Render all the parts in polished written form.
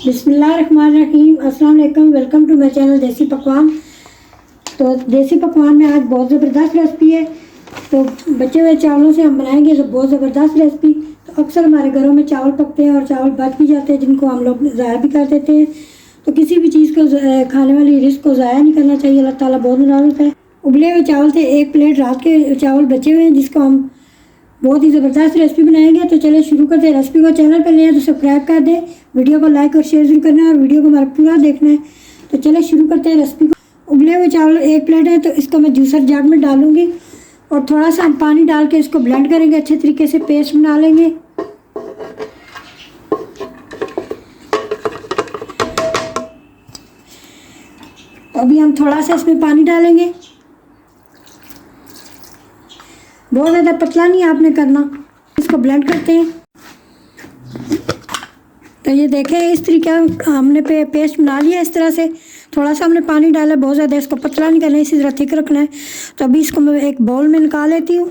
बिस्मिल्लाहिर्रहमानिर्रहीम। अस्सलाम वालेकुम। वेलकम टू माई चैनल देसी पकवान। तो देसी पकवान में आज बहुत ज़बरदस्त रेसिपी है। तो बचे हुए चावलों से हम बनाएंगे तो बहुत ज़बरदस्त रेसिपी। तो अक्सर हमारे घरों में चावल पकते हैं और चावल बच भी जाते हैं, जिनको हम लोग ज़ाया भी कर देते हैं। तो किसी भी चीज़ को खाने वाली रिस्क को ज़ाया नहीं करना चाहिए। अल्लाह ताला बहुत नाराज़ होता है। उबले हुए चावल थे, एक प्लेट रात के चावल बचे हुए हैं, जिसको हम बहुत ही ज़बरदस्त रेसिपी बनाएंगे। तो चलिए शुरू करते हैं रेसिपी को। चैनल पर नए हैं तो सब्सक्राइब कर दें, वीडियो को लाइक और शेयर जरूर करना है और वीडियो को हमारा पूरा देखना है। तो चलिए शुरू करते हैं रेसिपी को। उबले हुए चावल एक प्लेट है, तो इसको मैं जूसर जार में डालूंगी और थोड़ा सा हम पानी डाल के इसको ब्लेंड करेंगे, अच्छे तरीके से पेस्ट बना लेंगे। तो अभी हम थोड़ा सा इसमें पानी डालेंगे, बहुत ज़्यादा पतला नहीं आपने करना। इसको ब्लेंड करते हैं। तो ये देखें, इस तरीके हमने पेस्ट बना लिया। इस तरह से थोड़ा सा हमने पानी डाला, बहुत ज़्यादा इसको पतला नहीं करना है, इसी तरह थिक रखना है। तो अभी इसको मैं एक बाउल में निकाल लेती हूँ।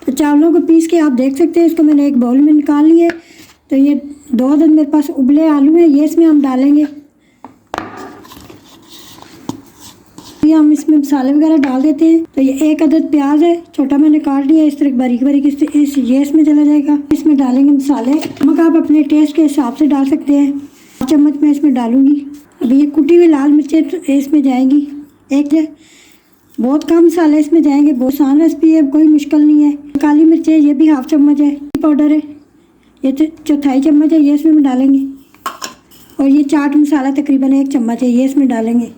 तो चावलों को पीस के आप देख सकते हैं, इसको मैंने एक बाउल में निकाल लिया। तो ये 2 अदद मेरे पास उबले आलू हैं, ये इसमें हम डालेंगे। ये हम इसमें मसाले वगैरह डाल देते हैं। तो ये 1 अदद प्याज है, छोटा मैंने काट लिया इस तरह बारीक बारीक। ये इसमें चला जाएगा। इसमें डालेंगे मसाले। नमक आप अपने टेस्ट के हिसाब से डाल सकते हैं। 1 चम्मच मैं इसमें डालूंगी। अभी ये कुटी हुई लाल मिर्चें इसमें जाएंगी, एक है। बहुत कम मसाले इसमें जाएंगे, बहुत आसान रेसिपी है, कोई मुश्किल नहीं है। काली मिर्चें ये भी 1/2 चम्मच है, पाउडर है ये 1/4 चम्मच है, ये इसमें डालेंगे। और ये चाट मसाला तकरीबन 1 चम्मच है, ये इसमें डालेंगे।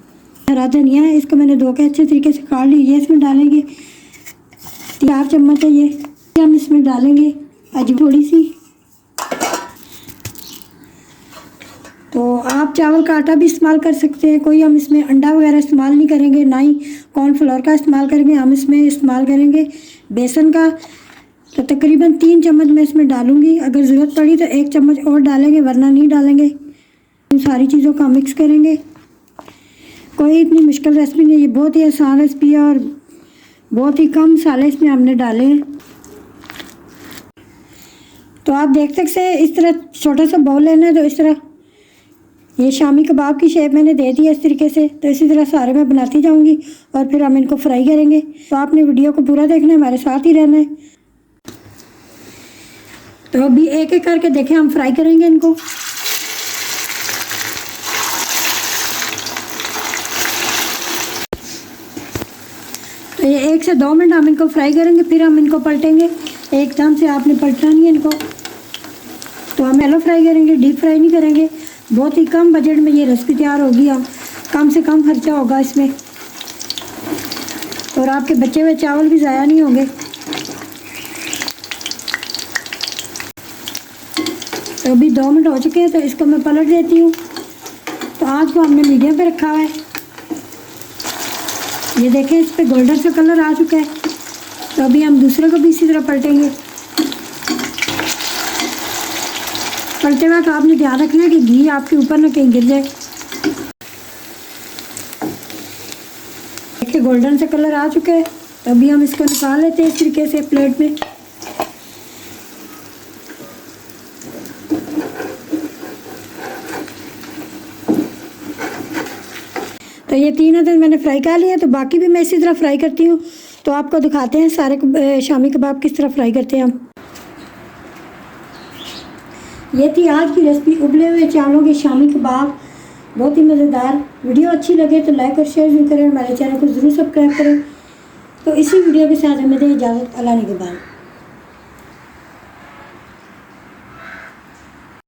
हरा धनिया है, इसको मैंने धो के अच्छे तरीके से काट ली, ये इसमें डालेंगे। 4 चम्मच है ये हम इसमें डालेंगे। अजवाइन थोड़ी सी। तो आप चावल का आटा भी इस्तेमाल कर सकते हैं, कोई हम इसमें अंडा वगैरह इस्तेमाल नहीं करेंगे, ना ही कॉर्नफ्लोर का इस्तेमाल करेंगे। हम इसमें इस्तेमाल करेंगे बेसन का। तो तकरीबन 3 चम्मच मैं इसमें डालूंगी। अगर ज़रूरत पड़ी तो 1 चम्मच और डालेंगे, वरना नहीं डालेंगे। इन सारी चीज़ों का मिक्स करेंगे। कोई इतनी मुश्किल रेसिपी नहीं है, ये बहुत ही आसान रेसिपी है और बहुत ही कम मसाले इसमें हमने डाले हैं। तो आप देख सकते हैं, इस तरह छोटा सा बाउल लेना है। तो इस तरह ये शामी कबाब की शेप मैंने दे दी है इस तरीके से। तो इसी तरह सारे मैं बनाती जाऊंगी और फिर हम इनको फ्राई करेंगे। तो आपने वीडियो को पूरा देखना है, हमारे साथ ही रहना है। तो अभी एक एक करके देखें, हम फ्राई करेंगे इनको। तो ये 1 से 2 मिनट हम इनको फ्राई करेंगे, फिर हम इनको पलटेंगे। एकदम से आपने पलटना नहीं है इनको। तो हम हेलो फ्राई करेंगे, डीप फ्राई नहीं करेंगे। बहुत ही कम बजट में ये रेसिपी तैयार होगी। हम कम से कम खर्चा होगा इसमें और आपके बचे हुए चावल भी ज़ाया नहीं होंगे। तो अभी 2 मिनट हो चुके हैं, तो इसको मैं पलट देती हूँ। तो आँच को हमने मीडियम पे रखा हुआ है। ये देखें, इस पर गोल्डन सा कलर आ चुका है। तो अभी हम दूसरे को भी इसी तरह पलटेंगे। पलटे वक्त आपने ध्यान रखना है कि घी आपके ऊपर ना कहीं गिर जाए। देखिए गोल्डन सा कलर आ चुका है। तो अभी हम इसको निकाल लेते हैं इस तरीके से प्लेट में। तो ये 3 अदद मैंने फ्राई कर लिया। तो बाकी भी मैं इसी तरह फ्राई करती हूँ। तो आपको दिखाते हैं सारे शामी कबाब किस तरह फ्राई करते हैं हम। ये थी आज की रेसिपी, उबले हुए चावलों के शामी कबाब, बहुत ही मज़ेदार। वीडियो अच्छी लगे तो लाइक और शेयर जरूर करें, हमारे चैनल को ज़रूर सब्सक्राइब करें। तो इसी वीडियो के साथ हमें दें इजाज़त। अल्लाह निगहबान।